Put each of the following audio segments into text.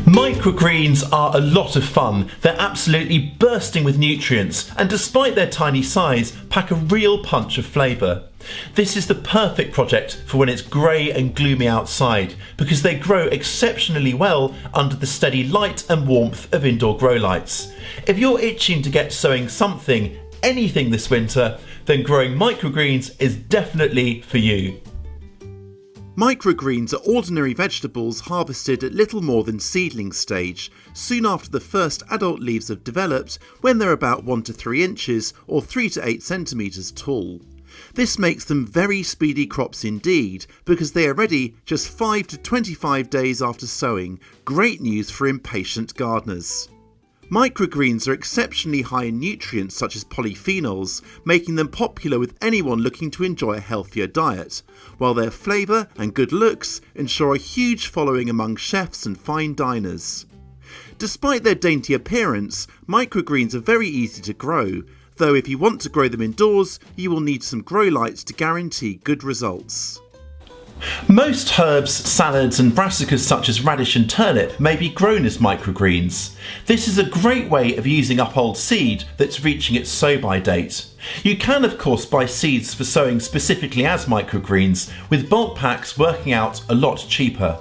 Microgreens are a lot of fun. They're absolutely bursting with nutrients and despite their tiny size, pack a real punch of flavour. This is the perfect project for when it's grey and gloomy outside because they grow exceptionally well under the steady light and warmth of indoor grow lights. If you're itching to get sowing something, anything this winter, then growing microgreens is definitely for you. Microgreens are ordinary vegetables harvested at little more than seedling stage, soon after the first adult leaves have developed when they're about 1 to 3 inches or 3 to 8 centimetres tall. This makes them very speedy crops indeed, because they are ready just 5 to 25 days after sowing. Great news for impatient gardeners. Microgreens are exceptionally high in nutrients such as polyphenols, making them popular with anyone looking to enjoy a healthier diet, while their flavour and good looks ensure a huge following among chefs and fine diners. Despite their dainty appearance, microgreens are very easy to grow, though if you want to grow them indoors, you will need some grow lights to guarantee good results. Most herbs, salads and brassicas such as radish and turnip may be grown as microgreens. This is a great way of using up old seed that's reaching its sow-by date. You can of course buy seeds for sowing specifically as microgreens, with bulk packs working out a lot cheaper.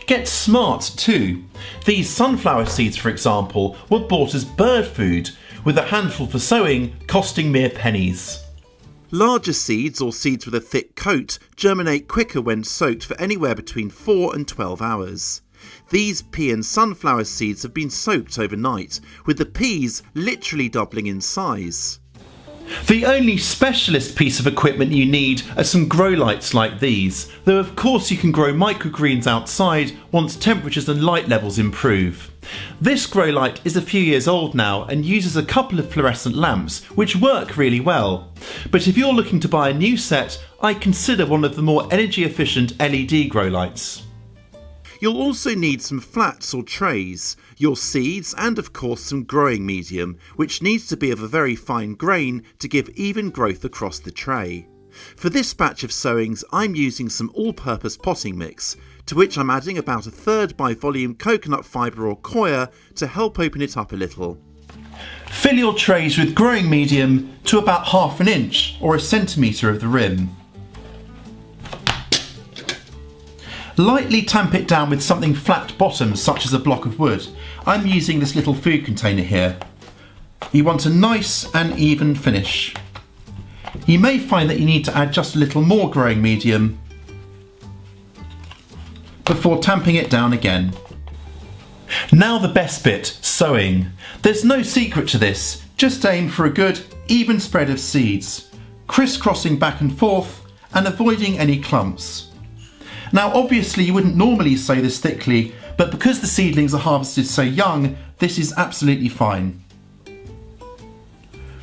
Get smart too. These sunflower seeds, for example, were bought as bird food, with a handful for sowing costing mere pennies. Larger seeds, or seeds with a thick coat, germinate quicker when soaked for anywhere between 4 and 12 hours. These pea and sunflower seeds have been soaked overnight, with the peas literally doubling in size. The only specialist piece of equipment you need are some grow lights like these, though of course you can grow microgreens outside once temperatures and light levels improve. This grow light is a few years old now and uses a couple of fluorescent lamps which work really well. But if you're looking to buy a new set, I consider one of the more energy efficient LED grow lights. You'll also need some flats or trays, your seeds and of course some growing medium, which needs to be of a very fine grain to give even growth across the tray. For this batch of sowings I'm using some all-purpose potting mix, to which I'm adding about 1/3 by volume coconut fibre or coir to help open it up a little. Fill your trays with growing medium to about 1/2 inch or 1 centimetre of the rim. Lightly tamp it down with something flat bottom such as a block of wood. I'm using this little food container here. You want a nice and even finish. You may find that you need to add just a little more growing medium before tamping it down again. Now the best bit, sowing. There's no secret to this, just aim for a good even spread of seeds, crisscrossing back and forth and avoiding any clumps. Now obviously you wouldn't normally sow this thickly, but because the seedlings are harvested so young, this is absolutely fine.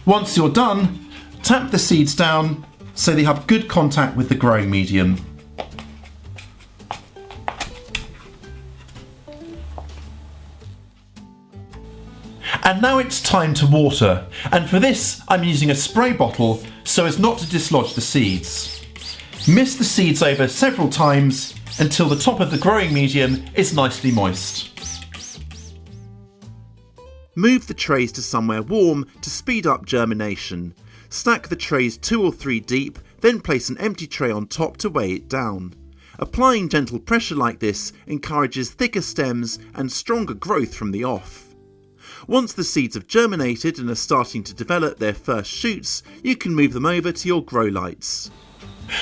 Once you're done, tap the seeds down so they have good contact with the growing medium. And now it's time to water, and for this I'm using a spray bottle so as not to dislodge the seeds. Mist the seeds over several times until the top of the growing medium is nicely moist. Move the trays to somewhere warm to speed up germination. Stack the trays 2 or 3 deep, then place an empty tray on top to weigh it down. Applying gentle pressure like this encourages thicker stems and stronger growth from the off. Once the seeds have germinated and are starting to develop their first shoots, you can move them over to your grow lights.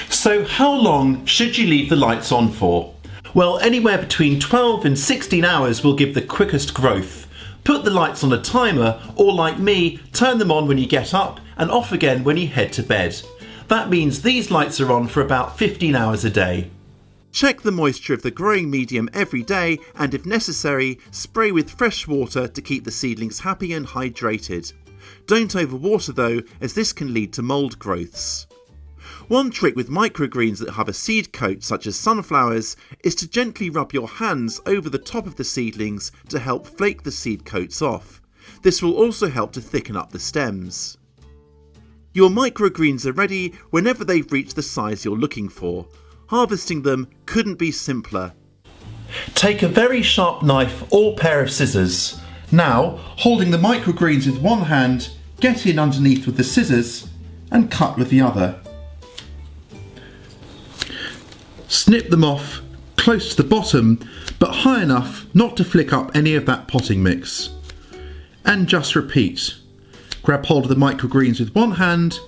So how long should you leave the lights on for? Well, anywhere between 12 and 16 hours will give the quickest growth. Put the lights on a timer, or like me, turn them on when you get up and off again when you head to bed. That means these lights are on for about 15 hours a day. Check the moisture of the growing medium every day and if necessary, spray with fresh water to keep the seedlings happy and hydrated. Don't overwater though, as this can lead to mould growths. One trick with microgreens that have a seed coat such as sunflowers is to gently rub your hands over the top of the seedlings to help flake the seed coats off. This will also help to thicken up the stems. Your microgreens are ready whenever they've reached the size you're looking for. Harvesting them couldn't be simpler. Take a very sharp knife or pair of scissors. Now, holding the microgreens with one hand, get in underneath with the scissors and cut with the other. Snip them off close to the bottom, but high enough not to flick up any of that potting mix. And just repeat. Grab hold of the microgreens with one hand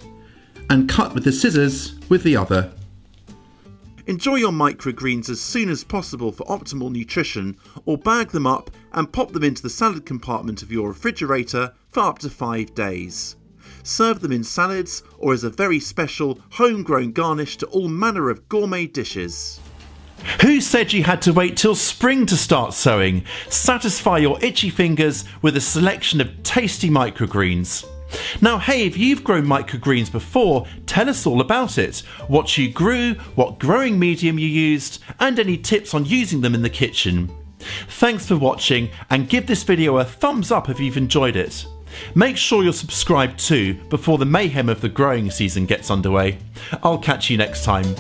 and cut with the scissors with the other. Enjoy your microgreens as soon as possible for optimal nutrition, or bag them up and pop them into the salad compartment of your refrigerator for up to 5 days. Serve them in salads or as a very special homegrown garnish to all manner of gourmet dishes. Who said you had to wait till spring to start sowing? Satisfy your itchy fingers with a selection of tasty microgreens. Now hey, if you've grown microgreens before, tell us all about it. What you grew, what growing medium you used, and any tips on using them in the kitchen. Thanks for watching, and give this video a thumbs up if you've enjoyed it. Make sure you're subscribed too before the mayhem of the growing season gets underway. I'll catch you next time.